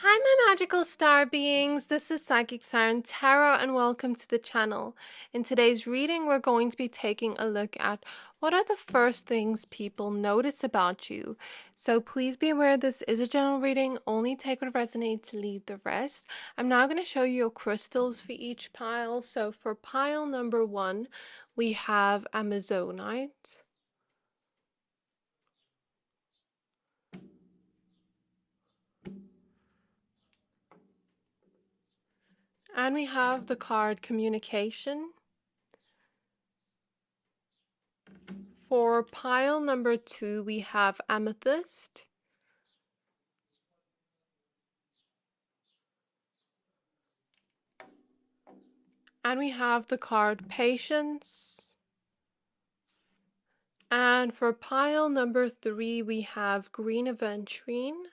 Hi, my magical star beings. This is Psychic Siren Tarot, and welcome to the channel. In today's reading, we're going to be taking a look at what are the first things people notice about you. So please be aware this is a general reading. Only take what resonates, leave the rest. I'm now going to show you your crystals for each pile. So for pile number 1, we have Amazonite. And we have the card Communication. For pile number 2, we have Amethyst. And we have the card Patience. And for pile number 3, we have Green Aventurine.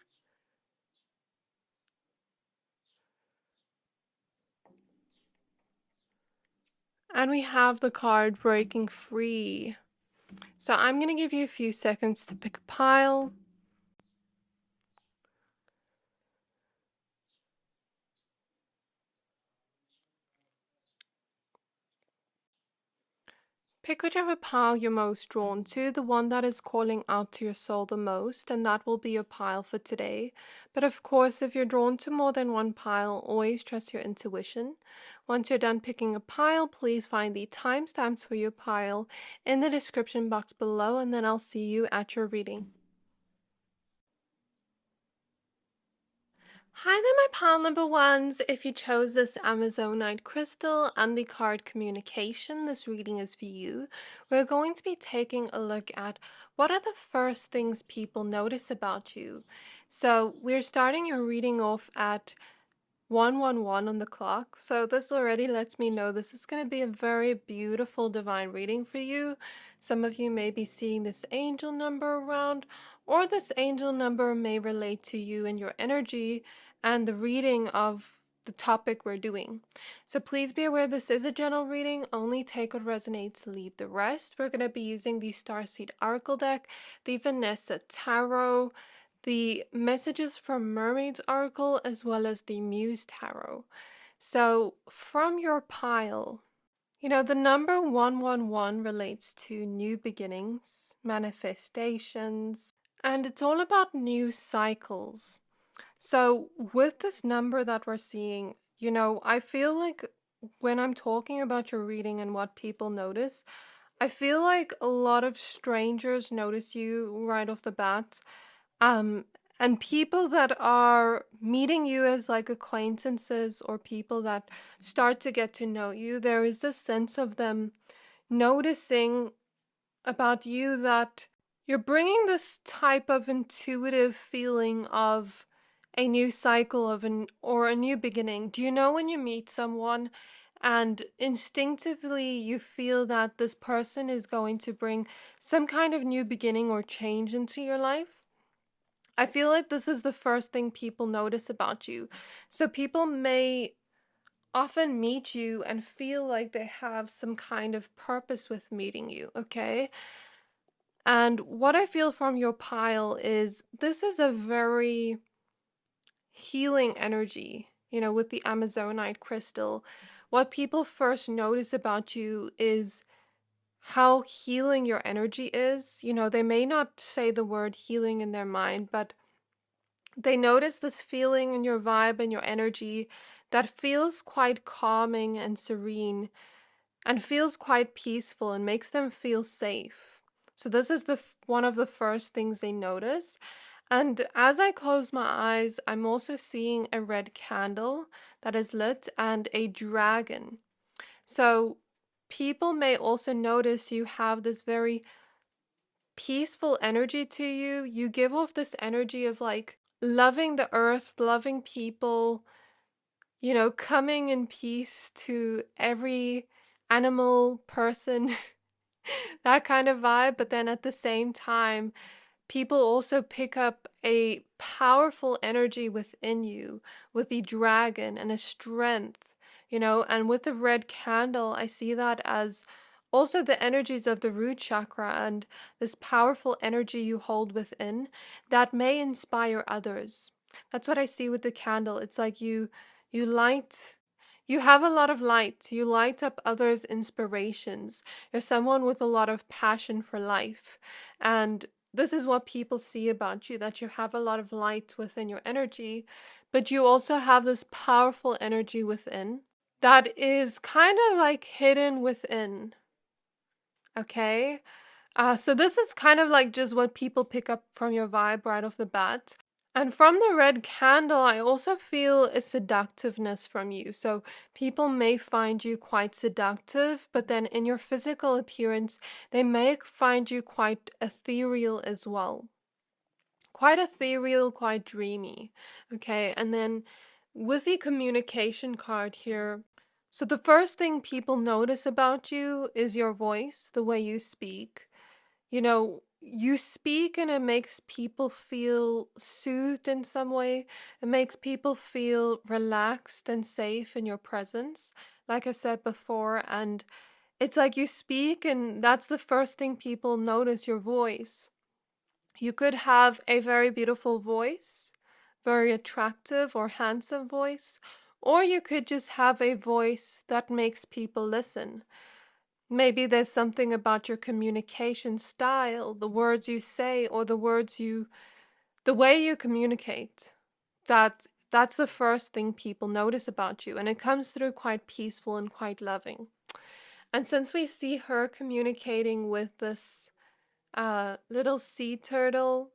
And we have the card Breaking Free. So I'm going to give you a few seconds to pick a pile. Pick whichever pile you're most drawn to, the one that is calling out to your soul the most, and that will be your pile for today. But of course, if you're drawn to more than one pile, always trust your intuition. Once you're done picking a pile, please find the timestamps for your pile in the description box below, and then I'll see you at your reading. Hi there, my pile number ones. If you chose this Amazonite crystal and the card Communication, this reading is for you. We're going to be taking a look at what are the first things people notice about you. So we're starting your reading off at 111 on the clock. So this already lets me know this is going to be a very beautiful divine reading for you. Some of you may be seeing this angel number around, or this angel number may relate to you and your energy and the reading of the topic we're doing. So please be aware this is a general reading. Only take what resonates, leave the rest. We're going to be using the Starseed Oracle deck, the Vanessa Tarot, the Messages from Mermaids Oracle, as well as the Muse Tarot. So from your pile, the number 111 relates to new beginnings, manifestations, and it's all about new cycles. So with this number that we're seeing, I feel like when I'm talking about your reading and what people notice, I feel like a lot of strangers notice you right off the bat. Um, and people that are meeting you as like acquaintances or people that start to get to know you, there is this sense of them noticing about you that you're bringing this type of intuitive feeling of a new cycle or a new beginning. Do you know when you meet someone and instinctively you feel that this person is going to bring some kind of new beginning or change into your life? I feel like this is the first thing people notice about you. So people may often meet you and feel like they have some kind of purpose with meeting you, okay? And what I feel from your pile is this is a very healing energy, with the Amazonite crystal. What people first notice about you is how healing your energy is. They may not say the word healing in their mind, but they notice this feeling in your vibe and your energy that feels quite calming and serene and feels quite peaceful and makes them feel safe. So this is one of the first things they notice. And as I close my eyes, I'm also seeing a red candle that is lit and a dragon. So people may also notice you have this very peaceful energy to you. You give off this energy of like loving the earth, loving people, coming in peace to every animal, person, that kind of vibe. But then at the same time, people also pick up a powerful energy within you with the dragon and a strength, and with the red candle, I see that as also the energies of the root chakra and this powerful energy you hold within that may inspire others. That's what I see with the candle. It's like you light, you have a lot of light. You light up others' inspirations. You're someone with a lot of passion for life. And this is what people see about you, that you have a lot of light within your energy, but you also have this powerful energy within that is kind of like hidden within. Okay? So this is kind of like just what people pick up from your vibe right off the bat. And from the red candle, I also feel a seductiveness from you. So people may find you quite seductive, but then in your physical appearance, they may find you quite ethereal as well. Quite ethereal, quite dreamy. Okay, and then with the communication card here, so the first thing people notice about you is your voice, the way you speak. You know, you speak and it makes people feel soothed in some way. It makes people feel relaxed and safe in your presence, like I said before. And it's like you speak, and that's the first thing people notice, your voice. You could have a very beautiful voice, very attractive or handsome voice, or you could just have a voice that makes people listen. Maybe there's something about your communication style, the words you say, or the way you communicate. That's the first thing people notice about you, and it comes through quite peaceful and quite loving. And since we see her communicating with this little sea turtle,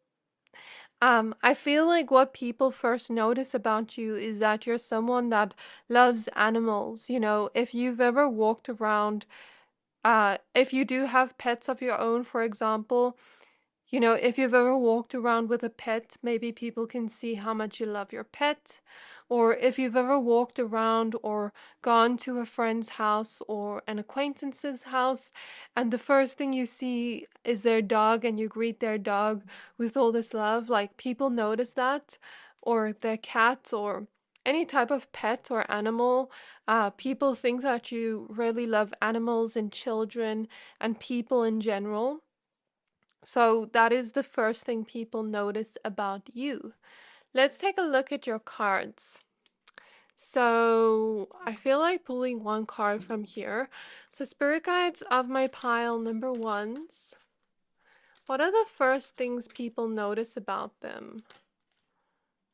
I feel like what people first notice about you is that you're someone that loves animals. You know, if you've ever walked around, if you do have pets of your own, for example, you know, if you've ever walked around with a pet, maybe people can see how much you love your pet. Or if you've ever walked around or gone to a friend's house or an acquaintance's house, and the first thing you see is their dog and you greet their dog with all this love, like people notice that, or their cat or any type of pet or animal. People think that you really love animals and children and people in general. So that is the first thing people notice about you. Let's take a look at your cards. So I feel like pulling one card from here. So spirit guides of my pile number ones. What are the first things people notice about them?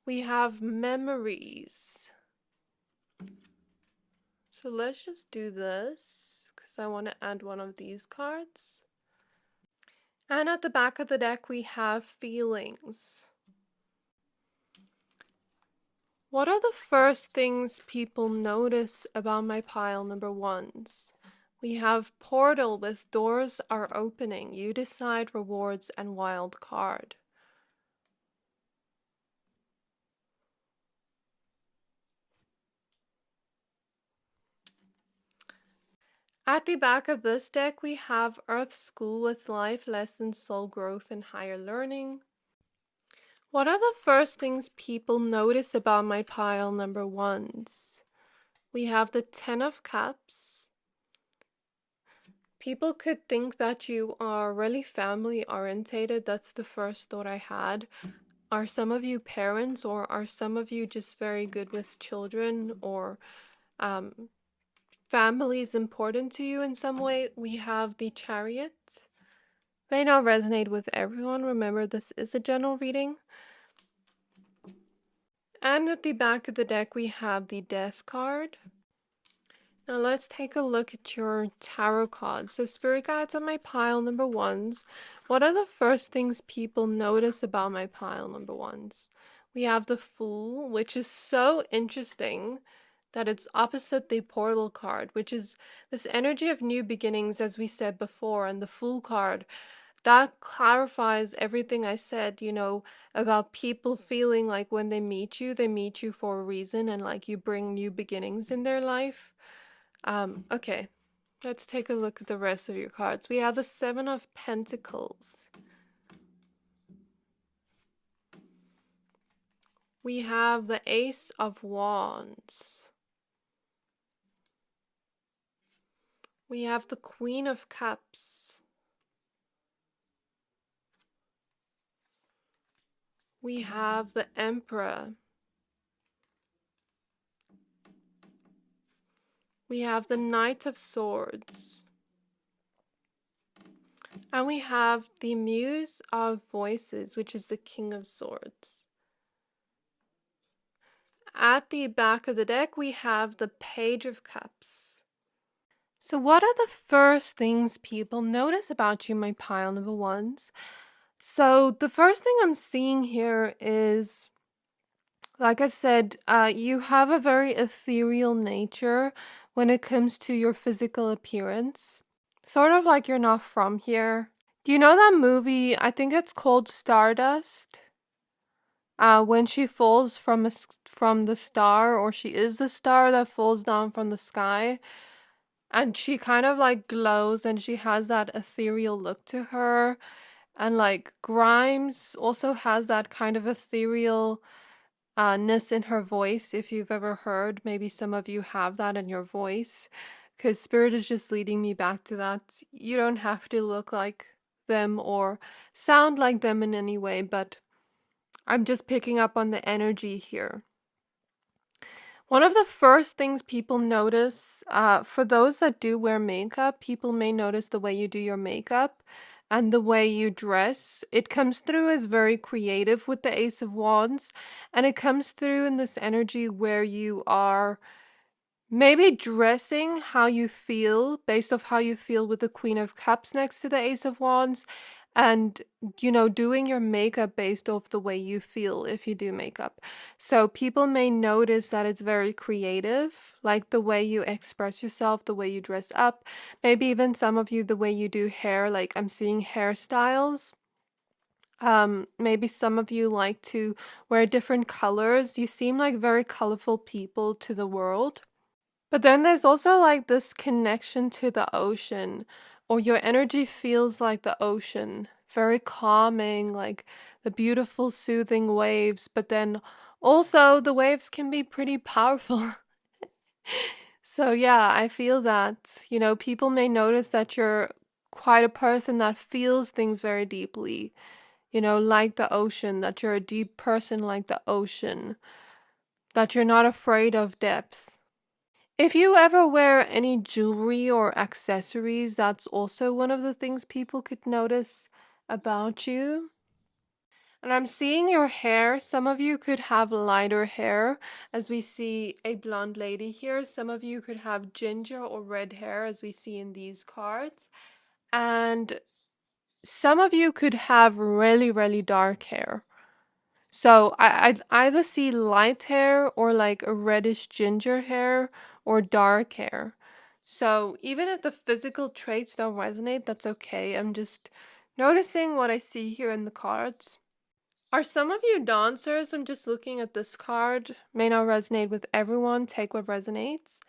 We have memories. So let's just do this because I want to add one of these cards. And at the back of the deck, we have feelings. What are the first things people notice about my pile number ones? We have portal with doors are opening. You decide rewards and wild card. At the back of this deck, we have Earth School with life lessons, soul growth, and higher learning. What are the first things people notice about my pile number ones? We have the 10 of Cups. People could think that you are really family orientated. That's the first thought I had. Are some of you parents, or are some of you just very good with children, or family is important to you in some way? We have the Chariot. May not resonate with everyone. Remember, this is a general reading. And at the back of the deck, we have the Death card. Now let's take a look at your tarot cards. So spirit guides on my pile number ones. What are the first things people notice about my pile number ones? We have the Fool, which is so interesting that it's opposite the Portal card, which is this energy of new beginnings, as we said before. And the Fool card, that clarifies everything I said, you know, about people feeling like when they meet you for a reason, and like you bring new beginnings in their life. Okay, let's take a look at the rest of your cards. We have the Seven of Pentacles. We have the Ace of Wands. We have the Queen of Cups. We have the Emperor. We have the Knight of Swords. And we have the Muse of Voices, which is the King of Swords. At the back of the deck, we have the Page of Cups. So what are the first things people notice about you, my pile number ones? So the first thing I'm seeing here is, like I said, you have a very ethereal nature when it comes to your physical appearance. Sort of like you're not from here. Do you know that movie? I think it's called Stardust. When she falls from the star, or she is the star that falls down from the sky, and she kind of like glows, and she has that ethereal look to her, and like Grimes also has that kind of ethereal ness in her voice. If you've ever heard, maybe some of you have that in your voice, because Spirit is just leading me back to that. You don't have to look like them or sound like them in any way, but I'm just picking up on the energy here. One of the first things people notice, for those that do wear makeup, people may notice the way you do your makeup and the way you dress. It comes through as very creative with the Ace of Wands, and it comes through in this energy where you are maybe dressing how you feel based off how you feel with the Queen of Cups next to the Ace of Wands, and doing your makeup based off the way you feel if you do makeup. So people may notice that it's very creative, like the way you express yourself, the way you dress up, maybe even some of you the way you do hair, like I'm seeing hairstyles. Maybe some of you like to wear different colors. You seem like very colorful people to the world. But then there's also like this connection to the ocean, or your energy feels like the ocean, very calming, like the beautiful, soothing waves. But then also the waves can be pretty powerful. So, yeah, I feel that, people may notice that you're quite a person that feels things very deeply, like the ocean, that you're a deep person like the ocean, that you're not afraid of depth. If you ever wear any jewelry or accessories, that's also one of the things people could notice about you. And I'm seeing your hair. Some of you could have lighter hair, as we see a blonde lady here. Some of you could have ginger or red hair, as we see in these cards. And some of you could have really, really dark hair. So I'd either see light hair or like a reddish ginger hair or dark hair. So even if the physical traits don't resonate, that's okay. I'm just noticing what I see here in the cards. Are some of you dancers? I'm just looking at this card. May not resonate with everyone. Take what resonates.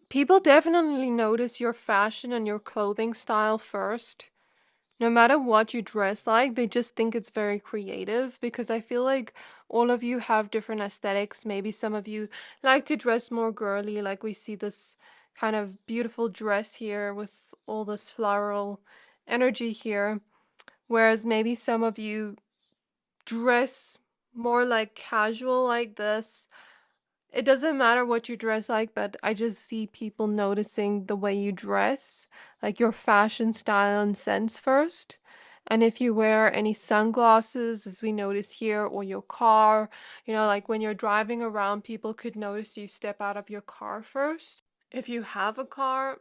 People definitely notice your fashion and your clothing style first. No matter what you dress like, they just think it's very creative, because I feel like all of you have different aesthetics. Maybe some of you like to dress more girly, like we see this kind of beautiful dress here with all this floral energy here. Whereas maybe some of you dress more like casual like this. It doesn't matter what you dress like, but I just see people noticing the way you dress, like your fashion style and sense first. And if you wear any sunglasses, as we notice here, or your car, like when you're driving around, people could notice you step out of your car first. If you have a car,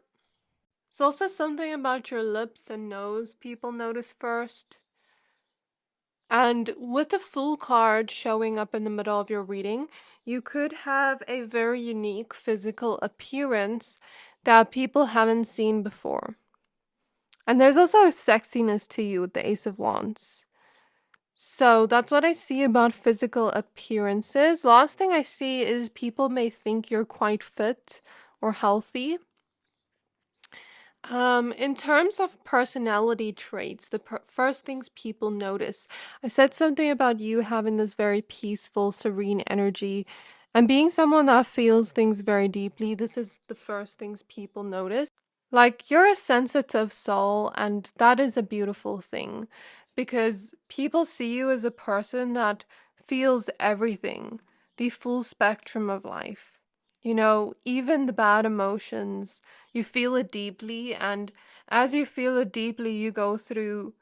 it's also something about your lips and nose people notice first. And with the full card showing up in the middle of your reading, you could have a very unique physical appearance that people haven't seen before. And there's also a sexiness to you with the Ace of Wands. So that's what I see about physical appearances. Last thing I see is people may think you're quite fit or healthy. In terms of personality traits, the first things people notice, I said something about you having this very peaceful, serene energy and being someone that feels things very deeply. This is the first things people notice. Like, you're a sensitive soul, and that is a beautiful thing. because people see you as a person that feels everything, the full spectrum of life. You know, even the bad emotions, you feel it deeply, and as you feel it deeply, you go through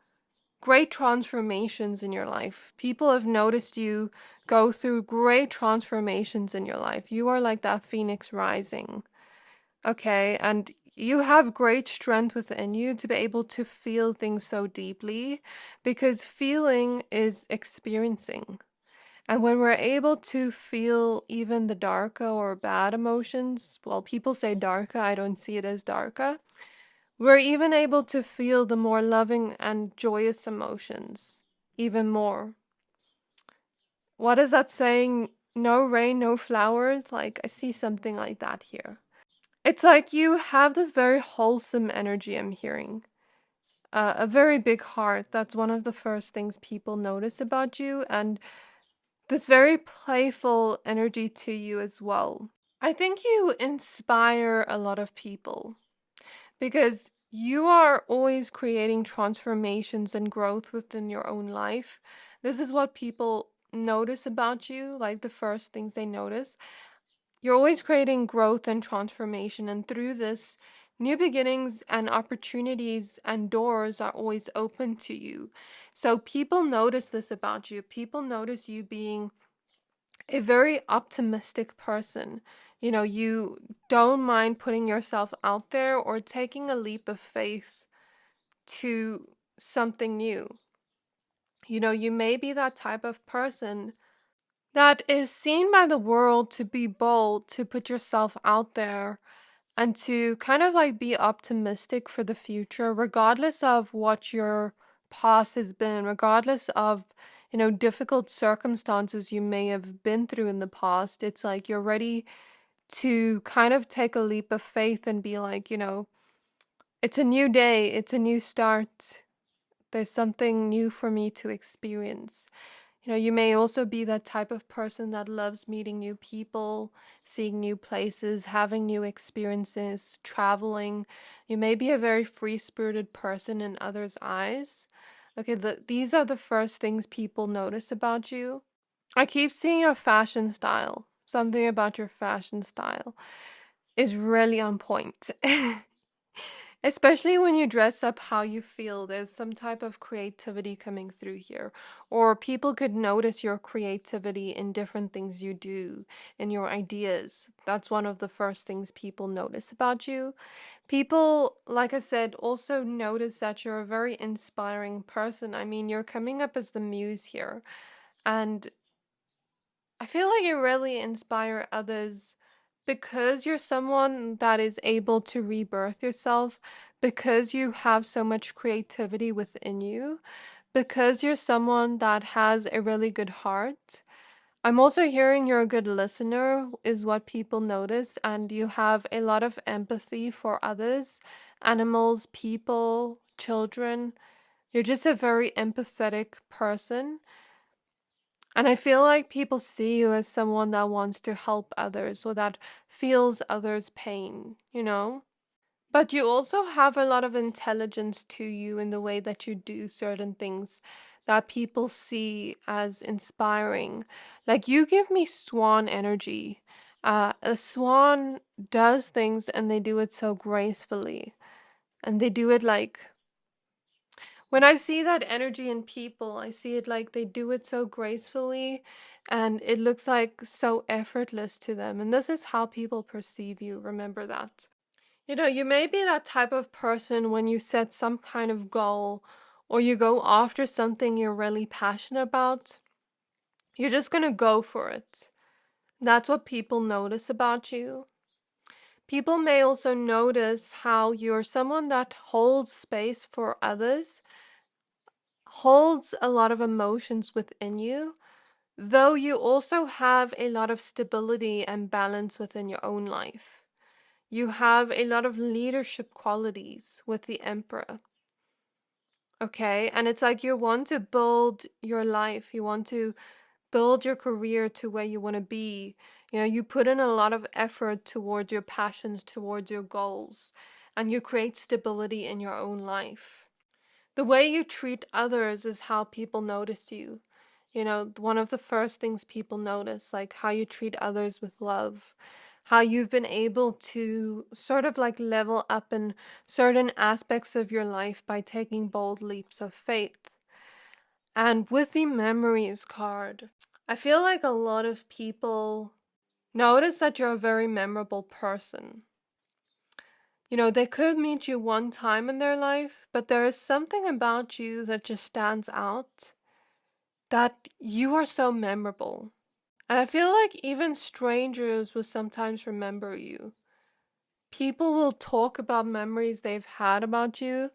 great transformations in your life. People have noticed you go through great transformations in your life. You are like that phoenix rising. Okay, and you have great strength within you to be able to feel things so deeply because feeling is experiencing. And when we're able to feel even the darker or bad emotions, well, people say darker, I don't see it as darker. We're even able to feel the more loving and joyous emotions even more. What is that saying? No rain, no flowers? Like, I see something like that here. It's like you have this very wholesome energy, I'm hearing. A very big heart. That's one of the first things people notice about you. And this very playful energy to you as well. I think you inspire a lot of people because you are always creating transformations and growth within your own life. This is what people notice about you, like the first things they notice. You're always creating growth and transformation, and through this, new beginnings and opportunities and doors are always open to you. So people notice this about you. People notice you being a very optimistic person. You know, you don't mind putting yourself out there or taking a leap of faith to something new. You know, you may be that type of person that is seen by the world to be bold, to put yourself out there, and to kind of like be optimistic for the future, regardless of what your past has been, regardless of, you know, difficult circumstances you may have been through in the past. It's like you're ready to kind of take a leap of faith and be like, you know, it's a new day, it's a new start. There's something new for me to experience. You know, you may also be that type of person that loves meeting new people, seeing new places, having new experiences, traveling. You may be a very free-spirited person in others' eyes. Okay, these are the first things people notice about you. I keep seeing your fashion style. Something about your fashion style is really on point. Especially when you dress up how you feel, there's some type of creativity coming through here. Or people could notice your creativity in different things you do, in your ideas. That's one of the first things people notice about you. People, like I said, also notice that you're a very inspiring person. I mean, you're coming up as the muse here. And I feel like you really inspire others because you're someone that is able to rebirth yourself, because you have so much creativity within you, because you're someone that has a really good heart. I'm also hearing you're a good listener, is what people notice, and you have a lot of empathy for others, animals, people, children. You're just a very empathetic person. And I feel like people see you as someone that wants to help others or that feels others' pain, you know? But you also have a lot of intelligence to you in the way that you do certain things that people see as inspiring. Like you give me swan energy. A swan does things and they do it so gracefully. And they do it like when I see that energy in people, I see it like they do it so gracefully and it looks like so effortless to them. And this is how people perceive you. Remember that. You know, you may be that type of person when you set some kind of goal or you go after something you're really passionate about. You're just going to go for it. That's what people notice about you. People may also notice how you're someone that holds space for others, holds a lot of emotions within you, though you also have a lot of stability and balance within your own life. You have a lot of leadership qualities with the Emperor. Okay, and it's like you want to build your life, you want to build your career to where you want to be. You know, you put in a lot of effort towards your passions, towards your goals, and you create stability in your own life. The way you treat others is how people notice you. You know, one of the first things people notice, like how you treat others with love, how you've been able to sort of like level up in certain aspects of your life by taking bold leaps of faith. And with the memories card, I feel like a lot of people notice that you're a very memorable person. You know, they could meet you one time in their life, but there is something about you that just stands out, that you are so memorable. And I feel like even strangers will sometimes remember you. People will talk about memories they've had about you,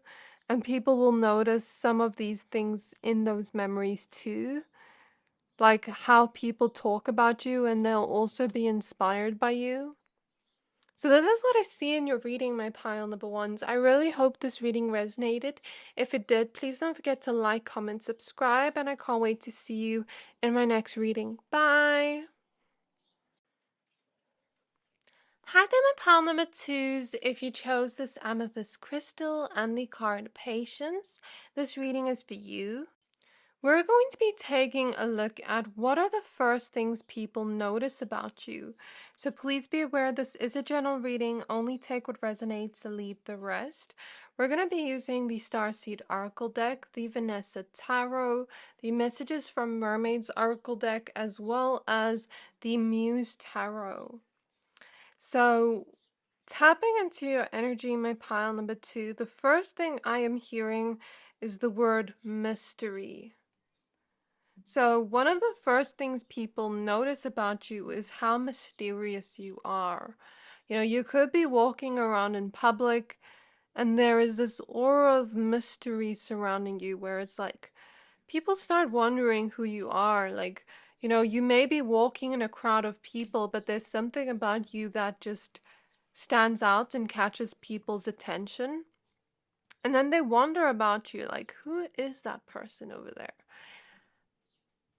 and people will notice some of these things in those memories too. Like how people talk about you, and they'll also be inspired by you. So this is what I see in your reading, my pile number ones. I really hope this reading resonated. If it did, please don't forget to like, comment, subscribe, and I can't wait to see you in my next reading. Bye! Hi there, my pile number twos. If you chose this amethyst crystal and the card patience, this reading is for you. We're going to be taking a look at what are the first things people notice about you. So please be aware this is a general reading. Only take what resonates and leave the rest. We're going to be using the Starseed Oracle deck, the Vanessa Tarot, the Messages from Mermaids Oracle deck, as well as the Muse Tarot. So tapping into your energy, my pile number two, the first thing I am hearing is the word mystery. So one of the first things people notice about you is how mysterious you are. You know, you could be walking around in public and there is this aura of mystery surrounding you where it's like people start wondering who you are. Like, you know, you may be walking in a crowd of people, but there's something about you that just stands out and catches people's attention. And then they wonder about you, like, who is that person over there?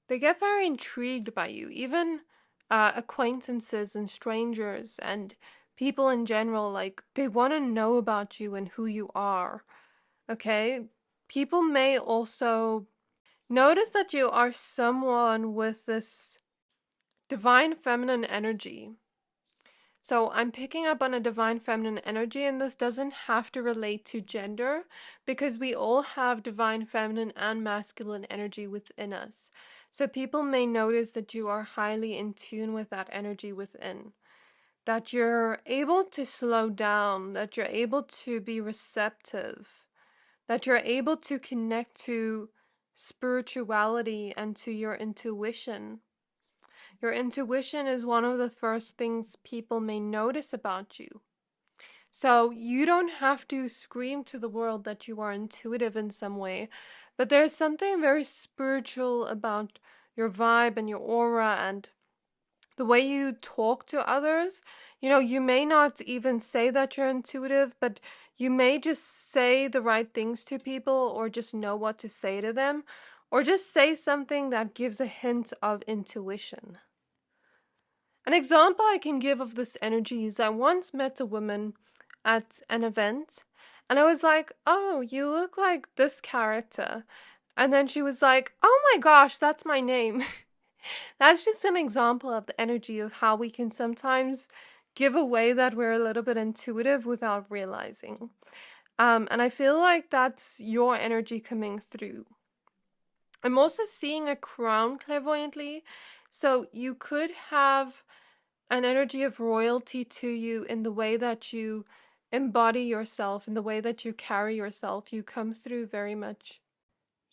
They get very intrigued by you, even acquaintances and strangers and people in general. Like, they want to know about you and who you are. Okay? People may also notice that you are someone with this divine feminine energy. So I'm picking up on a divine feminine energy, and this doesn't have to relate to gender because we all have divine feminine and masculine energy within us. So people may notice that you are highly in tune with that energy within, that you're able to slow down, that you're able to be receptive, that you're able to connect to spirituality and to your intuition. Your intuition is one of the first things people may notice about you. So you don't have to scream to the world that you are intuitive in some way, but there's something very spiritual about your vibe and your aura and the way you talk to others. You know, you may not even say that you're intuitive, but you may just say the right things to people or just know what to say to them, or just say something that gives a hint of intuition. An example I can give of this energy is I once met a woman at an event and I was like, "Oh, you look like this character." And then she was like, "Oh my gosh, that's my name." That's just an example of the energy of how we can sometimes give away that we're a little bit intuitive without realizing. And I feel like that's your energy coming through. I'm also seeing a crown clairvoyantly. So you could have an energy of royalty to you in the way that you embody yourself, in the way that you carry yourself. You come through very much.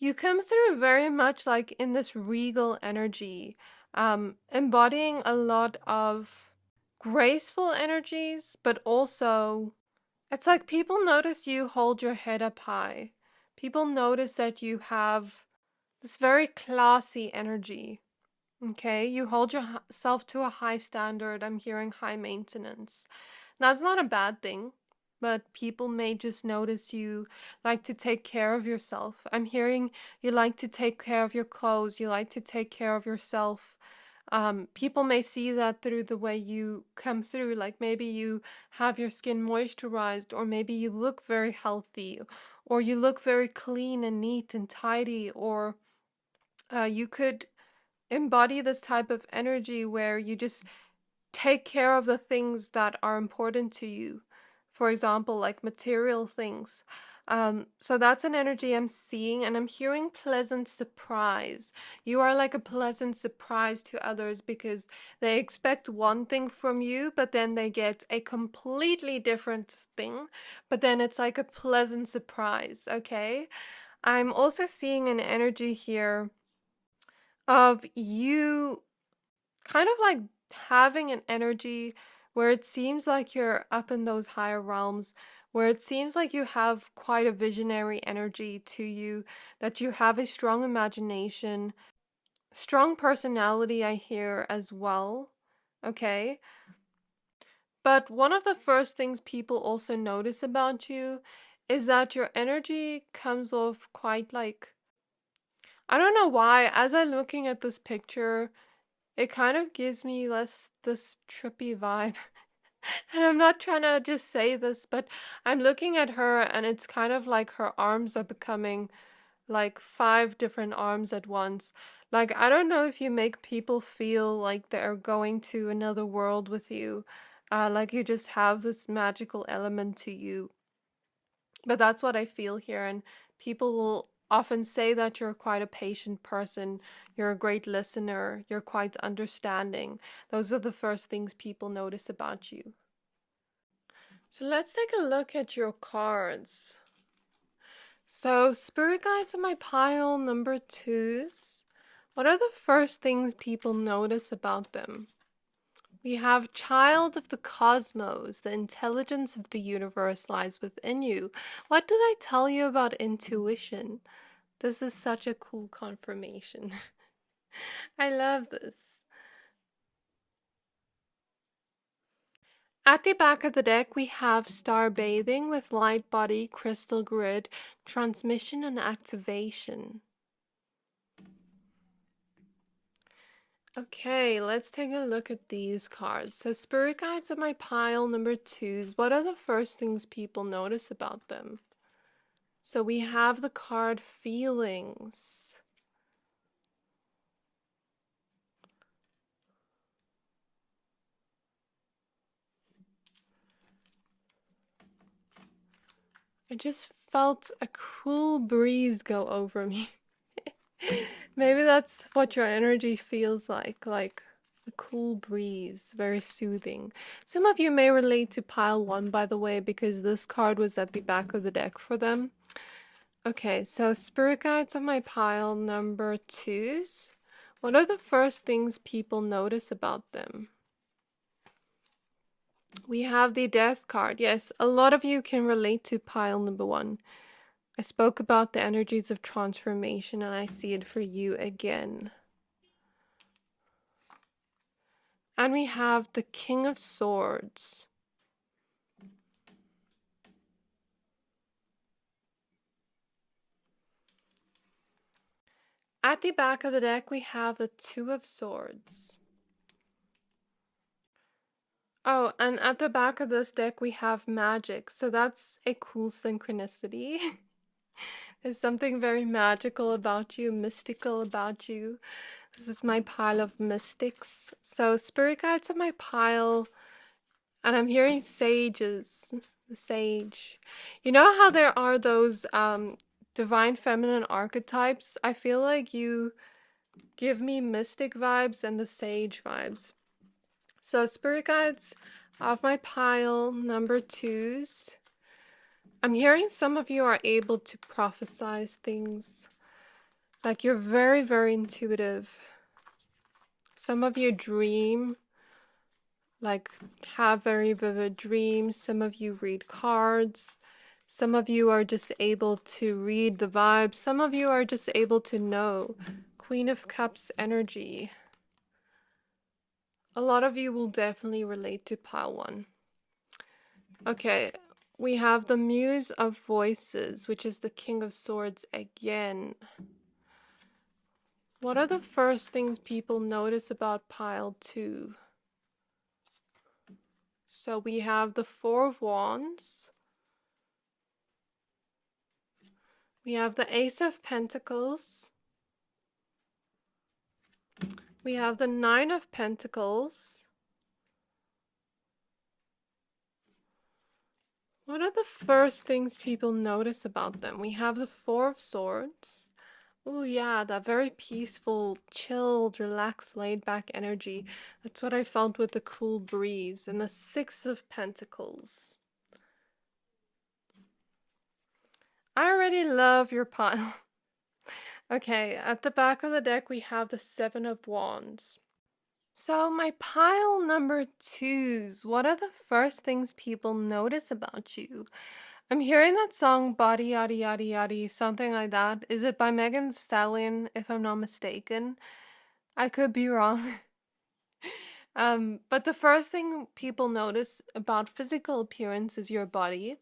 You come through very much like in this regal energy, embodying a lot of graceful energies, but also it's like people notice you hold your head up high. People notice that you have this very classy energy. Okay, you hold yourself to a high standard. I'm hearing high maintenance. That's not a bad thing, but people may just notice you like to take care of yourself. I'm hearing you like to take care of your clothes, you like to take care of yourself. People may see that through the way you come through, like maybe you have your skin moisturized, or maybe you look very healthy, or you look very clean and neat and tidy, or you could embody this type of energy where you just take care of the things that are important to you. For example, like material things. So that's an energy I'm seeing, and I'm hearing pleasant surprise. You are like a pleasant surprise to others because they expect one thing from you, but then they get a completely different thing. But then it's like a pleasant surprise, okay? I'm also seeing an energy here of you kind of like having an energy where it seems like you're up in those higher realms, where it seems like you have quite a visionary energy to you, that you have a strong imagination, strong personality, I hear as well. Okay. But one of the first things people also notice about you is that your energy comes off quite like, I don't know why, as I'm looking at this picture, it kind of gives me less this trippy vibe. And I'm not trying to just say this, but I'm looking at her and it's kind of like her arms are becoming like 5 different arms at once. Like, I don't know if you make people feel like they're going to another world with you. Like you just have this magical element to you. But that's what I feel here. And people will often say that you're quite a patient person, you're a great listener, you're quite understanding. Those are the first things people notice about you. So let's take a look at your cards. So, spirit guides in my pile number twos. What are the first things people notice about them? We have child of the cosmos. The intelligence of the universe lies within you. What did I tell you about intuition? This is such a cool confirmation. I love this. At the back of the deck, we have Star Bathing with Light Body, Crystal Grid, Transmission, and Activation. Okay, let's take a look at these cards. So Spirit Guides are my pile number twos. What are the first things people notice about them? So we have the card Feelings. I just felt a cool breeze go over me. Maybe that's what your energy feels like a cool breeze, very soothing. Some of you may relate to pile one, by the way, because this card was at the back of the deck for them. Okay, so spirit guides on my pile number twos. What are the first things people notice about them? We have the death card. Yes, a lot of you can relate to pile number one. I spoke about the energies of transformation and I see it for you again. And we have the King of Swords. At the back of the deck, we have the Two of Swords. Oh, and at the back of this deck, we have magic. So that's a cool synchronicity. There's something very magical about you, mystical about you. This is my pile of mystics. So spirit guides are my pile, and I'm hearing sages. The sage. You know how there are those divine feminine archetypes? I feel like you give me mystic vibes and the sage vibes. So spirit guides of my pile number twos. I'm hearing some of you are able to prophesize things. Like you're very, very intuitive. Some of you dream, like have very vivid dreams. Some of you read cards. Some of you are just able to read the vibes. Some of you are just able to know. Queen of Cups energy. A lot of you will definitely relate to pile one. Okay, we have the Muse of Voices, which is the King of Swords again. What are the first things people notice about pile two? So we have the Four of Wands. We have the Ace of Pentacles. We have the Nine of Pentacles. What are the first things people notice about them? We have the Four of Swords. Oh yeah, that very peaceful, chilled, relaxed, laid-back energy. That's what I felt with the cool breeze. And the Six of Pentacles. I already love your pile. Okay, at the back of the deck we have the Seven of Wands. So my pile number twos, what are the first things people notice about you? I'm hearing that song Body Yaddy Yaddy Yaddy, something like that. Is it by Megan Thee Stallion, if I'm not mistaken? I could be wrong. But the first thing people notice about physical appearance is your body.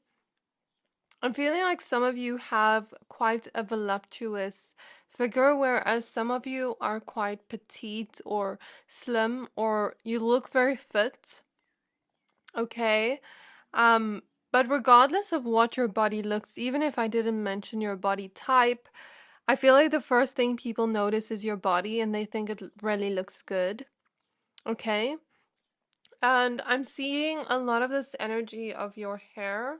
I'm feeling like some of you have quite a voluptuous figure, whereas some of you are quite petite or slim, or you look very fit. Okay. But regardless of what your body looks, even if I didn't mention your body type, I feel like the first thing people notice is your body and they think it really looks good. Okay. And I'm seeing a lot of this energy of your hair.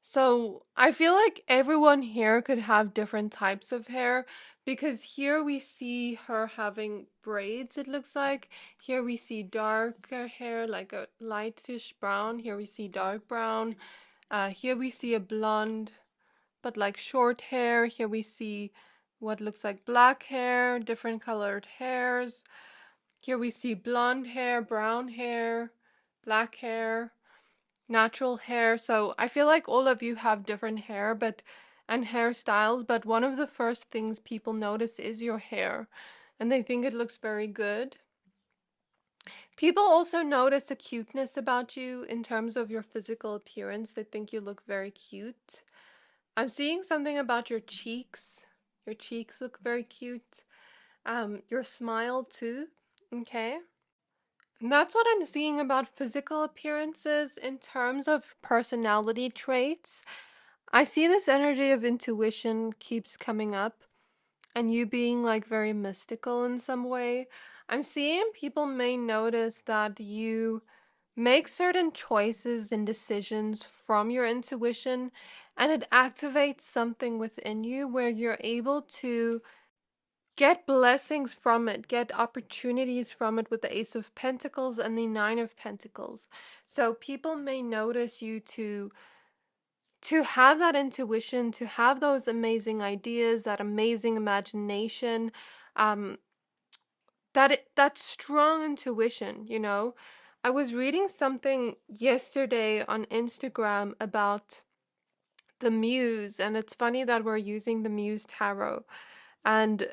So I feel like everyone here could have different types of hair, because here we see her having braids, it looks like. Here we see darker hair, like a lightish brown. Here we see dark brown. Here we see a blonde, but like short hair. Here we see what looks like black hair, different colored hairs. Here we see blonde hair, brown hair, black hair, natural hair. So I feel like all of you have different hair and hairstyles, but one of the first things people notice is your hair, and they think it looks very good. People also notice a cuteness about you in terms of your physical appearance. They think you look very cute. I'm seeing something about your cheeks. Your cheeks look very cute. Your smile too. Okay. And that's what I'm seeing about physical appearances. In terms of personality traits, I see this energy of intuition keeps coming up, and you being like very mystical in some way. I'm seeing people may notice that you make certain choices and decisions from your intuition, and it activates something within you where you're able to get blessings from it, get opportunities from it with the Ace of Pentacles and the Nine of Pentacles. So people may notice you to have that intuition, to have those amazing ideas, that amazing imagination, that strong intuition, you know. I was reading something yesterday on Instagram about the Muse, and it's funny that we're using the Muse Tarot. And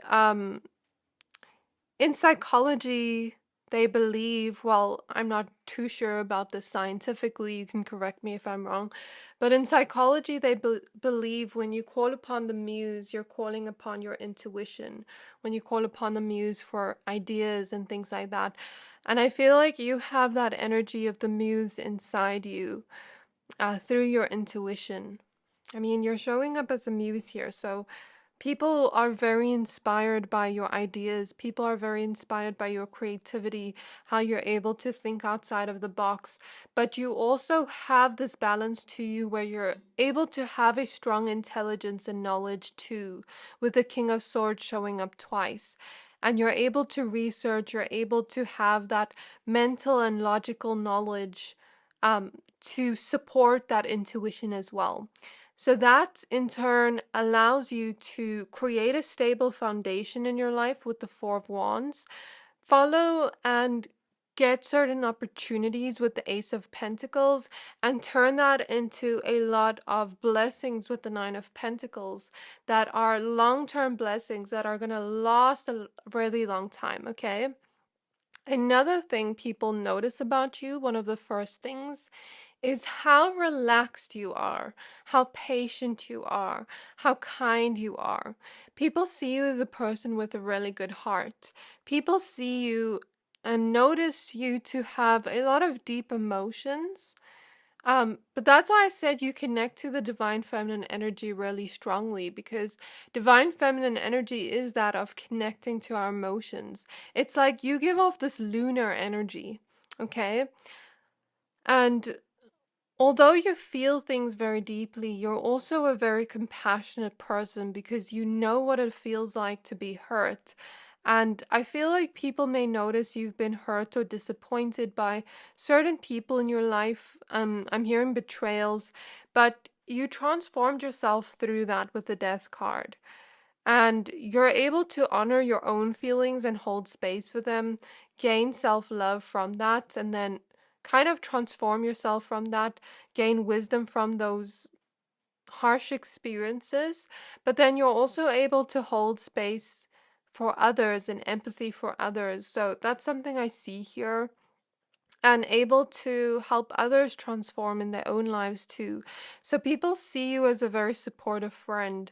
in psychology, they believe, well, I'm not too sure about this scientifically, you can correct me if I'm wrong, but in psychology, they believe when you call upon the muse, you're calling upon your intuition, when you call upon the muse for ideas and things like that. And I feel like you have that energy of the muse inside you through your intuition. I mean, you're showing up as a muse here, so people are very inspired by your ideas. People are very inspired by your creativity, how you're able to think outside of the box. But you also have this balance to you where you're able to have a strong intelligence and knowledge too, with the King of Swords showing up twice. And you're able to research, you're able to have that mental and logical knowledge to support that intuition as well. So that in turn allows you to create a stable foundation in your life with the Four of Wands, follow and get certain opportunities with the Ace of Pentacles, and turn that into a lot of blessings with the Nine of Pentacles that are long-term blessings that are going to last a really long time, okay? Another thing people notice about you, one of the first things, is how relaxed you are, how patient you are, how kind you are. People see you as a person with a really good heart. People see you and notice you to have a lot of deep emotions. But that's why I said you connect to the divine feminine energy really strongly, because divine feminine energy is that of connecting to our emotions. It's like you give off this lunar energy, okay? And although you feel things very deeply, you're also a very compassionate person because you know what it feels like to be hurt. And I feel like people may notice you've been hurt or disappointed by certain people in your life. I'm hearing betrayals, but you transformed yourself through that with the death card. And you're able to honor your own feelings and hold space for them, gain self love from that, and then kind of transform yourself from that, gain wisdom from those harsh experiences. But then you're also able to hold space for others and empathy for others. So that's something I see here. And able to help others transform in their own lives too. So people see you as a very supportive friend,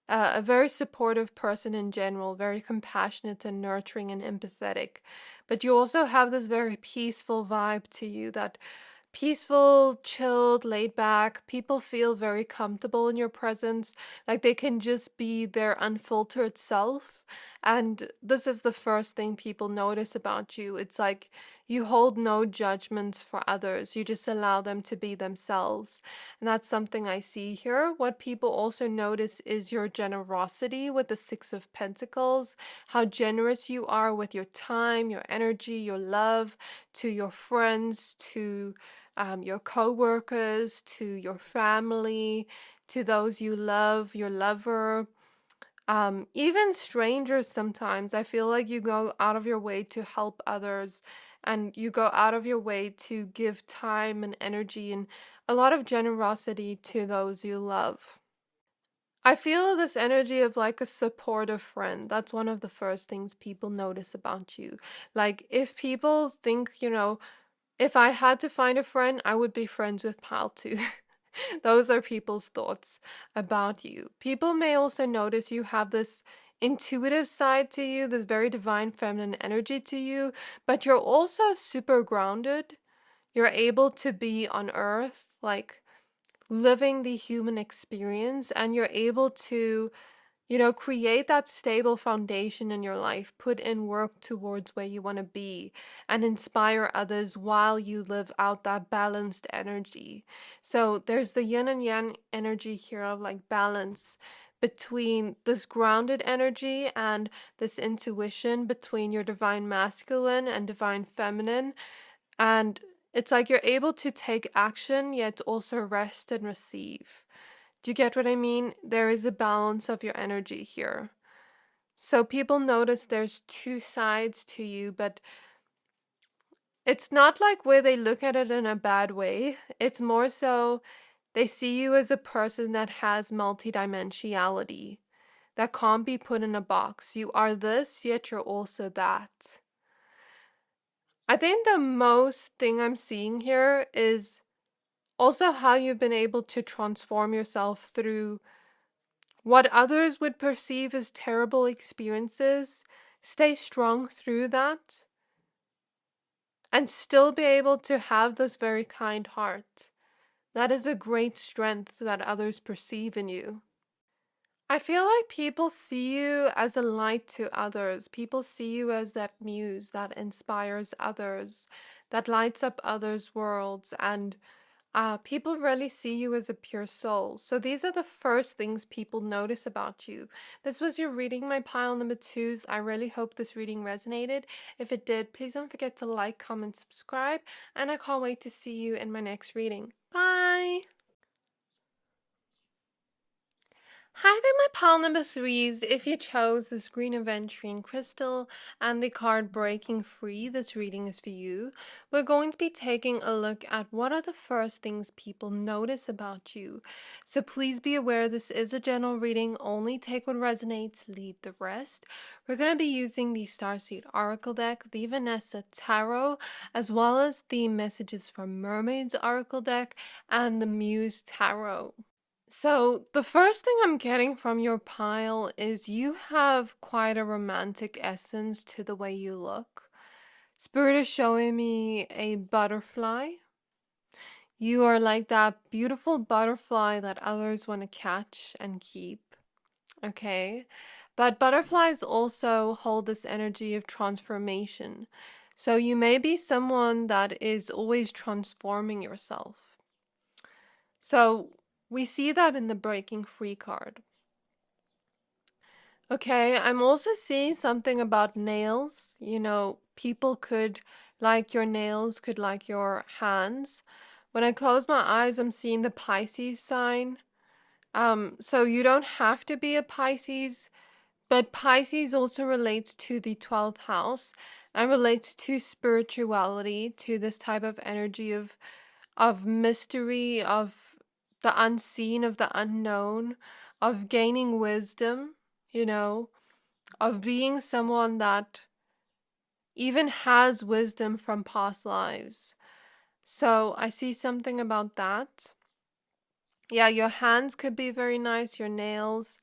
a very supportive person in general, very compassionate and nurturing and empathetic. But you also have this very peaceful vibe to you, that peaceful, chilled, laid back. People feel very comfortable in your presence, like they can just be their unfiltered self. And this is the first thing people notice about you. It's like you hold no judgments for others, you just allow them to be themselves. And that's something I see here. What people also notice is your generosity with the Six of Pentacles, how generous you are with your time, your energy, your love to your friends, to your co-workers, to your family, to those you love, your lover, even strangers. Sometimes I feel like you go out of your way to help others, and you go out of your way to give time and energy and a lot of generosity to those you love. I feel this energy of like a supportive friend. That's one of the first things people notice about you. Like, if people think, if I had to find a friend, I would be friends with Pal too. Those are people's thoughts about you. People may also notice you have this intuitive side to you, this very divine feminine energy to you, but you're also super grounded. You're able to be on earth, like living the human experience, and you're able to create that stable foundation in your life, put in work towards where you want to be, and inspire others while you live out that balanced energy. So there's the yin and yang energy here of like balance between this grounded energy and this intuition between your divine masculine and divine feminine. And it's like you're able to take action, yet also rest and receive. Do you get what I mean? There is a balance of your energy here. So people notice there's two sides to you, but it's not like where they look at it in a bad way. It's more so they see you as a person that has multidimensionality, that can't be put in a box. You are this, yet you're also that. I think the most thing I'm seeing here is also how you've been able to transform yourself through what others would perceive as terrible experiences, stay strong through that, and still be able to have this very kind heart. That is a great strength that others perceive in you. I feel like people see you as a light to others. People see you as that muse that inspires others, that lights up others' worlds, and people really see you as a pure soul. So these are the first things people notice about you. This was your reading, my pile number twos. I really hope this reading resonated. If it did, please don't forget to like, comment, subscribe, and I can't wait to see you in my next reading. Bye! Hi there, my pile number threes. If you chose this green Aventurine crystal and the card Breaking Free, this reading is for you. We're going to be taking a look at what are the first things people notice about you. So please be aware this is a general reading. Only take what resonates, leave the rest. We're going to be using the Starseed Oracle deck, the Vanessa Tarot, as well as the Messages from Mermaids Oracle deck and the Muse Tarot. So, the first thing I'm getting from your pile is you have quite a romantic essence to the way you look. Spirit is showing me a butterfly. You are like that beautiful butterfly that others want to catch and keep. Okay. But butterflies also hold this energy of transformation. So you may be someone that is always transforming yourself. So we see that in the breaking free card. Okay, I'm also seeing something about nails. People could like your nails, could like your hands. When I close my eyes, I'm seeing the Pisces sign. So you don't have to be a Pisces, but Pisces also relates to the 12th house and relates to spirituality, to this type of energy of mystery, of the unseen, of the unknown, of gaining wisdom, you know, of being someone that even has wisdom from past lives. So I see something about that. Yeah, your hands could be very nice, your nails.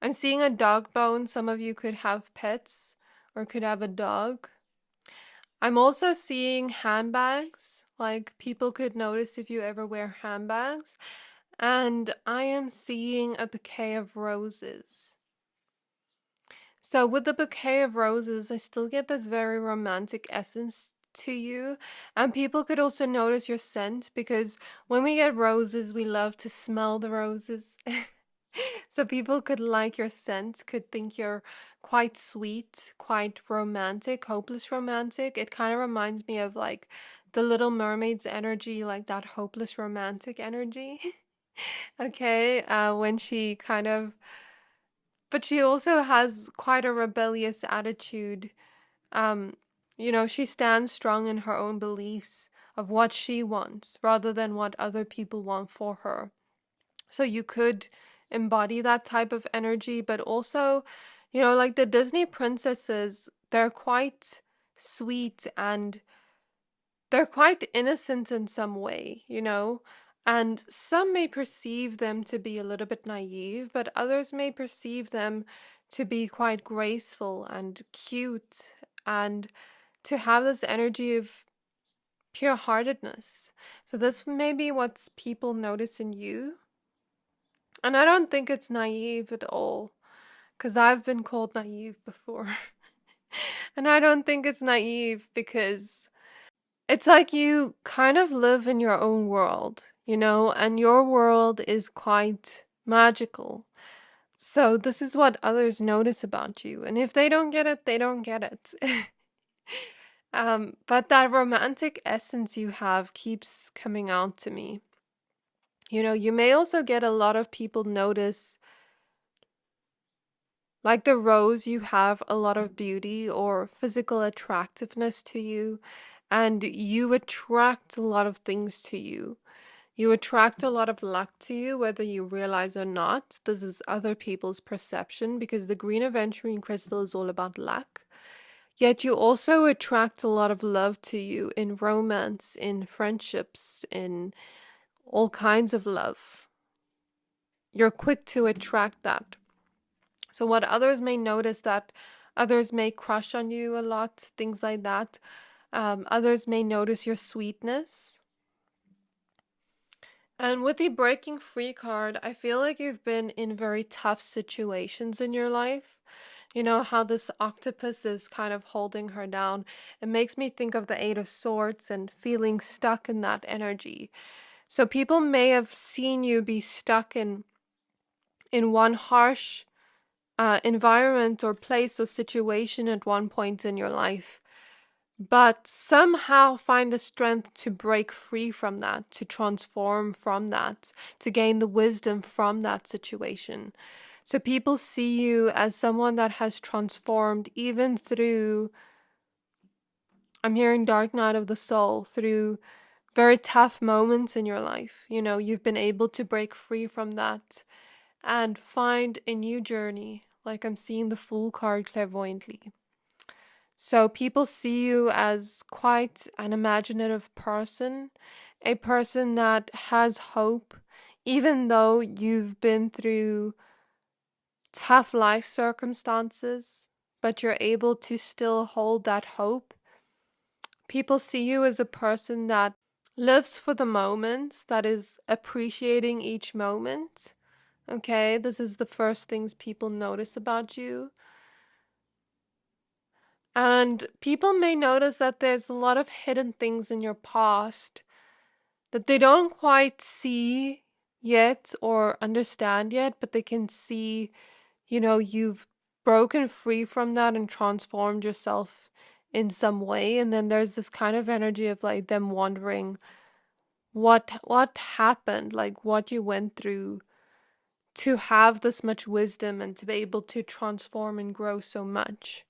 I'm seeing a dog bone. Some of you could have pets or could have a dog. I'm also seeing handbags. Like people could notice if you ever wear handbags. And I am seeing a bouquet of roses. So with the bouquet of roses, I still get this very romantic essence to you. And people could also notice your scent because when we get roses, we love to smell the roses. So people could like your scent, could think you're quite sweet, quite romantic, hopeless romantic. It kind of reminds me of like the Little Mermaid's energy, like that hopeless romantic energy. Okay, when she kind of, but she also has quite a rebellious attitude. Um, she stands strong in her own beliefs of what she wants rather than what other people want for her. So you could embody that type of energy, but also, like the Disney princesses, they're quite sweet and they're quite innocent in some way. And some may perceive them to be a little bit naive, but others may perceive them to be quite graceful and cute and to have this energy of pure heartedness. So, this may be what people notice in you. And I don't think it's naive at all, because I've been called naive before. And I don't think it's naive because it's like you kind of live in your own world, and your world is quite magical. So this is what others notice about you. And if they don't get it, they don't get it. But that romantic essence you have keeps coming out to me. You may also get a lot of people notice, like the rose, you have a lot of beauty or physical attractiveness to you, and you attract a lot of things to you. You attract a lot of luck to you, whether you realize or not. This is other people's perception because the green aventurine crystal is all about luck. Yet you also attract a lot of love to you in romance, in friendships, in all kinds of love. You're quick to attract that. So what others may notice, that others may crush on you a lot, things like that. Others may notice your sweetness. And with the breaking free card, I feel like you've been in very tough situations in your life. You know how this octopus is kind of holding her down. It makes me think of the Eight of Swords and feeling stuck in that energy. So people may have seen you be stuck in one harsh environment or place or situation at one point in your life, but somehow find the strength to break free from that, to transform from that, to gain the wisdom from that situation. So people see you as someone that has transformed even through, I'm hearing dark night of the soul, through very tough moments in your life. You've been able to break free from that and find a new journey. Like I'm seeing the Fool card clairvoyantly. So people see you as quite an imaginative person, a person that has hope, even though you've been through tough life circumstances, but you're able to still hold that hope. People see you as a person that lives for the moment, that is appreciating each moment. Okay, this is the first things people notice about you. And people may notice that there's a lot of hidden things in your past that they don't quite see yet or understand yet, but they can see, you've broken free from that and transformed yourself in some way. And then there's this kind of energy of like them wondering what happened, like what you went through to have this much wisdom and to be able to transform and grow so much.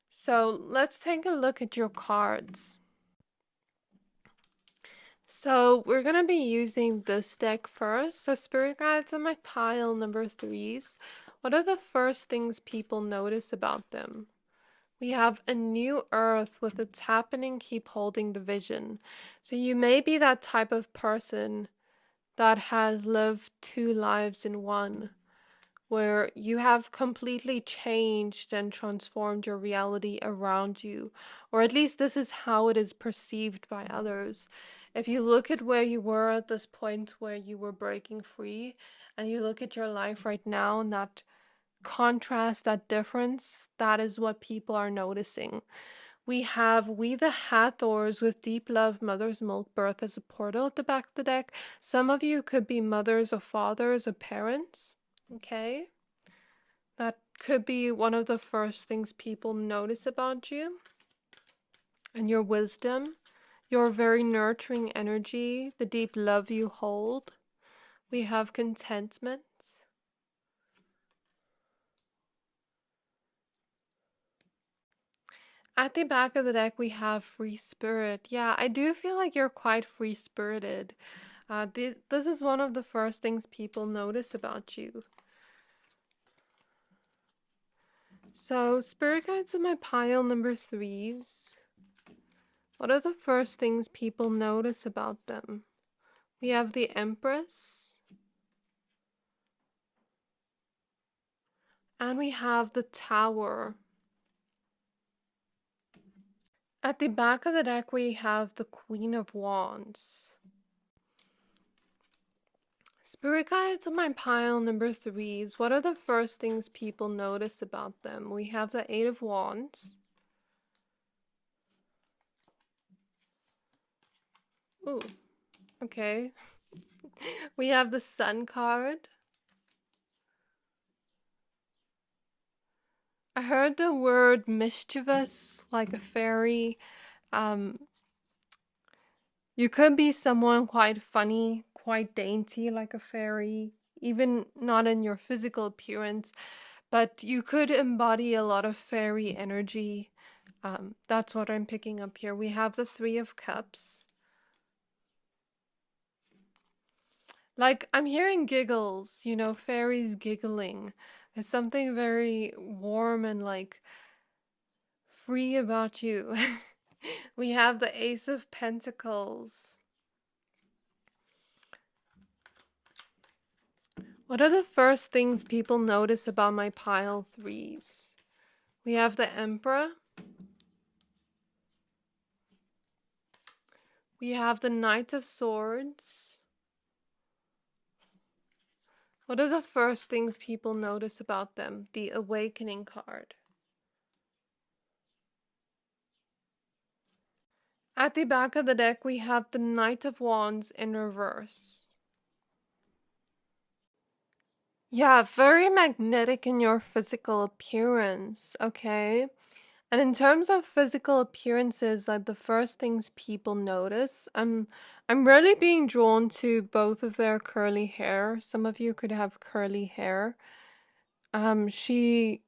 So let's take a look at your cards. So we're going to be using this deck first. So Spirit Guides on my pile number 3s. What are the first things people notice about them? We have a new earth with its happening, keep holding the vision. So you may be that type of person that has lived 2 lives in one, where you have completely changed and transformed your reality around you, or at least this is how it is perceived by others. If you look at where you were at this point where you were breaking free, and you look at your life right now, and that contrast, that difference, that is what people are noticing. We have We the Hathors with Deep Love, Mother's Milk, Birth as a portal at the back of the deck. Some of you could be mothers or fathers or parents. Okay? That could be one of the first things people notice about you. And your wisdom, your very nurturing energy, the deep love you hold. We have contentment. At the back of the deck, we have free spirit. Yeah, I do feel like you're quite free spirited. This is one of the first things people notice about you. So, Spirit Guides in my pile number 3s. What are the first things people notice about them? We have the Empress. And we have the Tower. At the back of the deck, we have the Queen of Wands. Spirit Guides on my pile number 3s. What are the first things people notice about them? We have the 8 of Wands. Ooh, okay. We have the Sun card. I heard the word mischievous, like a fairy. You could be someone quite funny, quite dainty, like a fairy, even not in your physical appearance, but you could embody a lot of fairy energy. That's what I'm picking up here. We have the 3 of Cups. Like, I'm hearing giggles, fairies giggling. There's something very warm and like free about you. We have the Ace of Pentacles. What are the first things people notice about my pile 3s? We have the Emperor. We have the Knight of Swords. What are the first things people notice about them? The Awakening card. At the back of the deck, we have the Knight of Wands in reverse. Yeah, very magnetic in your physical appearance, okay? And in terms of physical appearances, like the first things people notice, I'm really being drawn to both of their curly hair. Some of you could have curly hair. She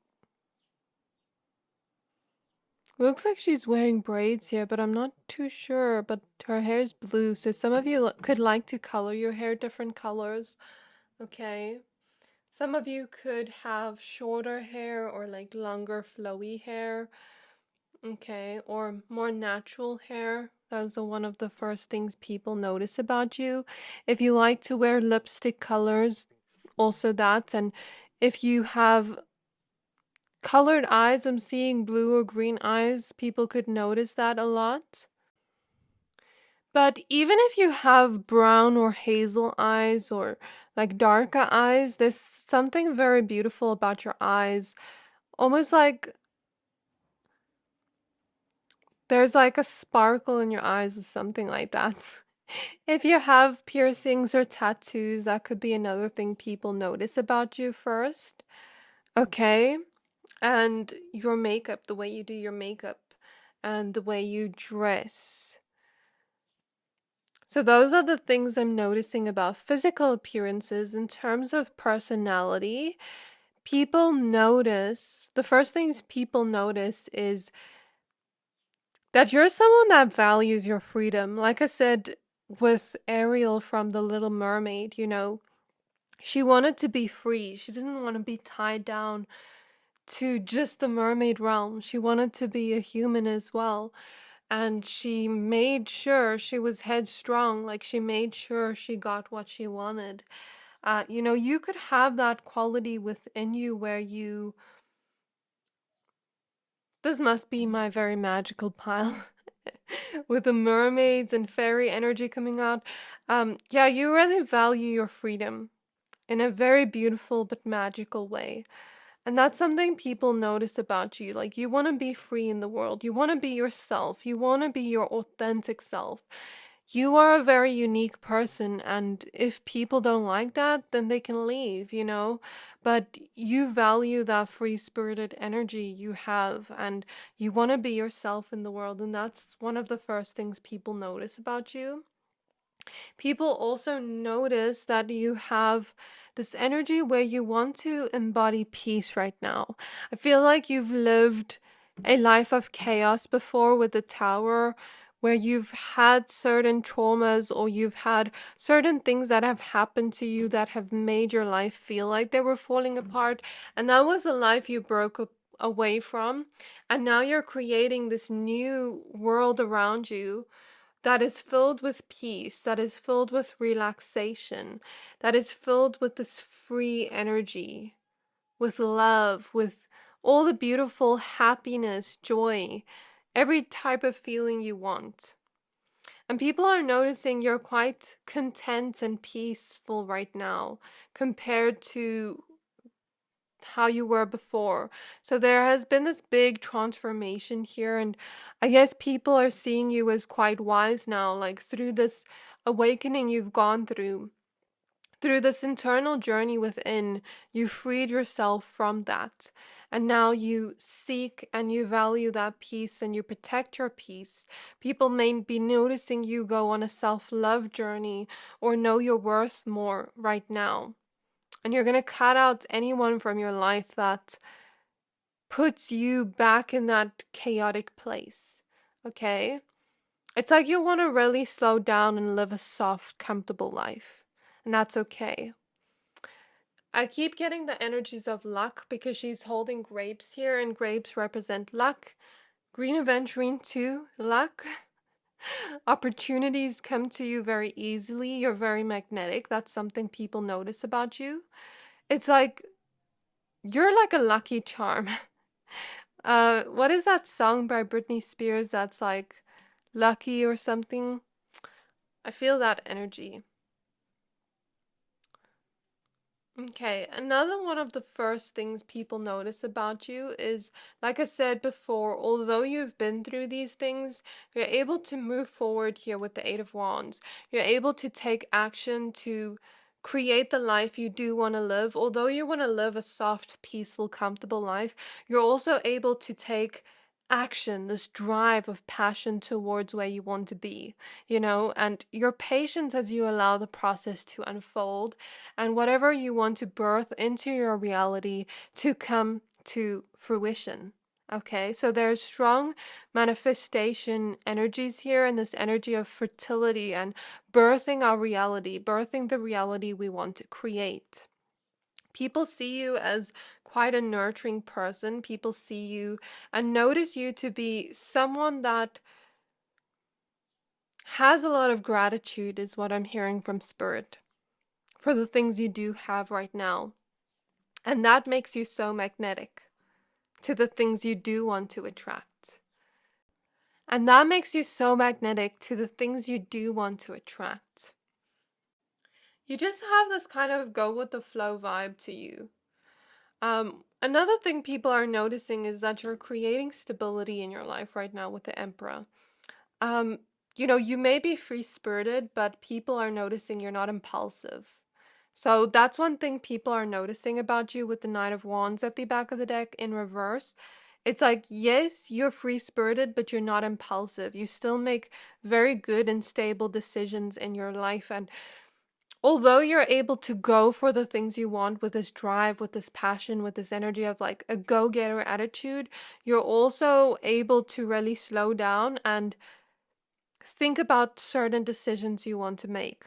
looks like she's wearing braids here, but I'm not too sure. But her hair is blue, so some of you could like to color your hair different colors. Okay. Some of you could have shorter hair or like longer flowy hair. Okay, or more natural hair. Those are one of the first things people notice about you. If you like to wear lipstick colors, also that. And if you have colored eyes, I'm seeing blue or green eyes, people could notice that a lot. But even if you have brown or hazel eyes or like darker eyes, there's something very beautiful about your eyes. Almost like there's like a sparkle in your eyes or something like that. If you have piercings or tattoos, that could be another thing people notice about you first. Okay? And your makeup, the way you do your makeup, and the way you dress. So, those are the things I'm noticing about physical appearances. In terms of personality, people notice, the first things people notice is that you're someone that values your freedom. Like I said with Ariel from The Little Mermaid, she wanted to be free. She didn't want to be tied down to just the mermaid realm. She wanted to be a human as well. And she made sure she was headstrong. Like, she made sure she got what she wanted. You could have that quality within you where this must be my very magical pile with the mermaids and fairy energy coming out. Yeah, you really value your freedom in a very beautiful but magical way. And that's something people notice about you. Like, you want to be free in the world. You want to be yourself. You want to be your authentic self. You are a very unique person. And if people don't like that, then they can leave. But you value that free spirited energy you have. And you want to be yourself in the world. And that's one of the first things people notice about you. People also notice that you have this energy where you want to embody peace right now. I feel like you've lived a life of chaos before with the tower, where you've had certain traumas or you've had certain things that have happened to you that have made your life feel like they were falling apart. And that was the life you broke up away from. And now you're creating this new world around you that is filled with peace, that is filled with relaxation, that is filled with this free energy, with love, with all the beautiful happiness, joy, every type of feeling you want. And people are noticing you're quite content and peaceful right now compared to how you were before. So there has been this big transformation here, and I guess people are seeing you as quite wise now, like through this awakening you've gone through this internal journey within, you freed yourself from that. And now you seek and you value that peace and you protect your peace. People may be noticing you go on a self love journey or know your worth more right now. And you're going to cut out anyone from your life that puts you back in that chaotic place. Okay? It's like you want to really slow down and live a soft, comfortable life. And that's okay. I keep getting the energies of luck because she's holding grapes here, and grapes represent luck. Green Aventurine too, luck. Opportunities come to you very easily. You're very magnetic. That's something people notice about you. It's like you're like a lucky charm. What is that song by Britney Spears that's like lucky or something? I feel that energy. Okay, another one of the first things people notice about you is, like I said before, although you've been through these things, you're able to move forward here with the Eight of Wands. You're able to take action to create the life you do want to live. Although you want to live a soft, peaceful, comfortable life, you're also able to take action, this drive of passion towards where you want to be, and your patience as you allow the process to unfold and whatever you want to birth into your reality to come to fruition. Okay, so there's strong manifestation energies here, and this energy of fertility and birthing our reality, birthing the reality we want to create. People see you as quite a nurturing person. People see you and notice you to be someone that has a lot of gratitude, is what I'm hearing from Spirit, for the things you do have right now. And that makes you so magnetic to the things you do want to attract. And that makes you so magnetic to the things you do want to attract. You just have this kind of go with the flow vibe to you. Another thing people are noticing is that you're creating stability in your life right now with the Emperor. Um, you may be free-spirited, but people are noticing you're not impulsive. So that's one thing people are noticing about you with the Knight of Wands at the back of the deck in reverse. It's like, yes, you're free-spirited, but you're not impulsive. You still make very good and stable decisions in your life. And although you're able to go for the things you want with this drive, with this passion, with this energy of like a go-getter attitude, you're also able to really slow down and think about certain decisions you want to make.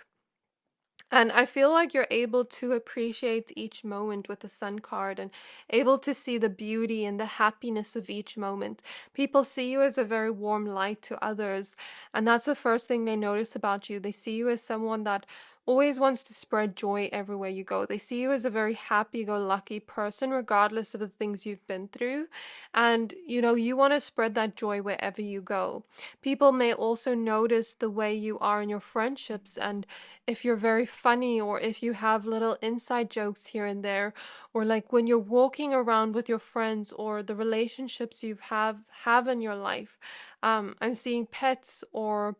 And I feel like you're able to appreciate each moment with the Sun card and able to see the beauty and the happiness of each moment. People see you as a very warm light to others, and that's the first thing they notice about you. They see you as someone that always wants to spread joy everywhere you go. They see you as a very happy-go-lucky person, regardless of the things you've been through. And, you want to spread that joy wherever you go. People may also notice the way you are in your friendships, and if you're very funny, or if you have little inside jokes here and there, or like when you're walking around with your friends, or the relationships you have in your life. I'm seeing pets, or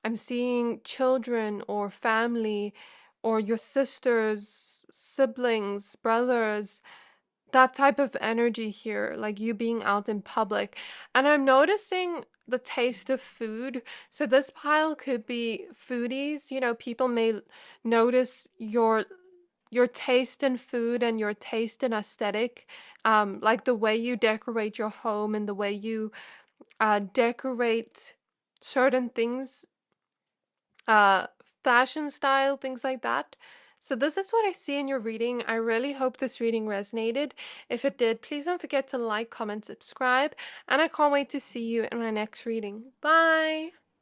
I'm seeing children or family, or your sisters, siblings, brothers, that type of energy here, like you being out in public. And I'm noticing the taste of food. So this pile could be foodies. People may notice your taste in food and your taste in aesthetic, like the way you decorate your home and the way you decorate certain things, uh, fashion style, things like that. So this is what I see in your reading. I really hope this reading resonated. If it did, please don't forget to like, comment, subscribe, and I can't wait to see you in my next reading. Bye!